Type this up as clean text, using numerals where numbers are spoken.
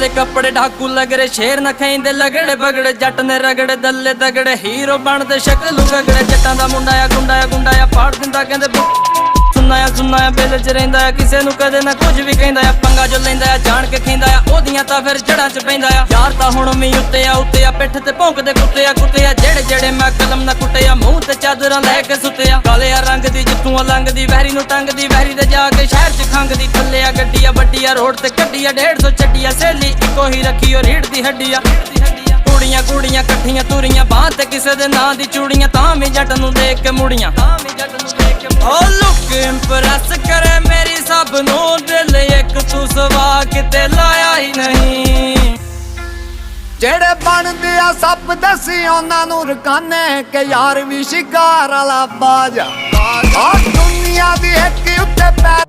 ਦੇ ਕੱਪੜੇ ਢਾਕੂ ਲੱਗਰੇ ਸ਼ੇਰ ਨਾ ਖੈਂਦੇ ਲਗੜੇ ਬਗੜੇ ਜੱਟ ਨੇ ਰਗੜੇ ਦੱਲੇ ਤਗੜੇ ਹੀਰੋ ਬਣਦੇ ਸ਼ਕਲ ਲੁਗੜੇ ਜੱਟਾਂ ਦਾ ਮੁੰਡਾ ਆ ਗੁੰਡਾ ਆ ਗੁੰਡਾ ਆ ਪਾੜ ਦਿੰਦਾ ਕਹਿੰਦੇ ਸੁਣਨਾ ਆ ਬੇਲ ਚ ਰਹਿੰਦਾ ਆ ਕਿਸੇ ਨੂੰ ਕਦੇ ਨਾ ਕੁਝ ਵੀ ਕਹਿੰਦਾ ਆ ਪੰਗਾ ਜੋ ਲੈਂਦਾ ਆ ਜਾਣ ਕੇ ਖੈਂਦਾ ਆ ਉਹਦੀਆਂ ਤਾਂ ਫਿਰ ਜੜਾਂ ਚ ਪੈਂਦਾ ਆ ਯਾਰ ਤਾਂ ਹੁਣ ਮੀ ਉੱਤੇ ਆ ਪਿੱਠ ਤੇ ਭੌਂਕਦੇ ਕੁੱਤੇ ਆ ਜਿਹੜੇ ਮੈਂ ਕਲਮ ਨਾ ਕੁੱਟਿਆ ਮੂੰਹ ਤੇ ਚਾਦਰਾਂ ਲੈ ਕੇ ਸੁੱਤਿਆ ਕਾਲੇ ਆ ਰੰਗ ਦੀ ਜਿੱਤੂਆਂ ਲੰਘਦੀ ਵਹਿਰੀ ਨੂੰ ਟੰਗਦੀ ਵਹਿਰੀ ਤੇ ਜਾ ਕੇ ਸ਼ਹਿਰ ਚ ਖੰਗਦੀ ਥੱਲੇ ਆ ਗੱਡੀ ਆ ਵੱਡੀ ਆ ਰੋਡ ਤੇ ਕੱਢੀ ਆ 150 ਚੱਡੀ ਆ ਸਹੇਲੀ ਇੱਕੋ ਹੀ ਰੱਖੀ ਓ ਰੀੜ ਦੀ ਹੱਡੀ ਆ ਕੁੜੀਆਂ ਇਕੱਠੀਆਂ ਤੁਰੀਆਂ ਬਾਂਹ ਤੇ ਕਿਸੇ ਦੇ ਨਾਂ ਦੀ ਚੂੜੀਆਂ ਤਾਂ ਵੀ ਜੱਟ ਨੂੰ ਦੇਖ ਕੇ ਮੁੜੀਆਂ ਓ ਲੁੱਕ ਇੰਪ੍ਰੈਸ ਕਰੇ ਮੇਰੀ ਸਭ ਨੂੰ ਦਿਲ ਇੱਕ ਤੂੰ ਸਵਾ ਕਿਤੇ ਲਾਇਆ ਹੀ ਨਹੀਂ ਜਿਹੜੇ ਬਣਦੇ ਆ ਸੱਪ ਦੱਸੀ ਉਹਨਾਂ ਨੂੰ ਰਕਾਨੇ ਕਿ ਯਾਰ ਵੀ ਸ਼ਿਕਾਰ ਵਾਲਾ ਬਾਜ ਆ ਦੁਨੀਆ ਦੀ ਇੱਕ ਉੱਤੇ ਪੈਰ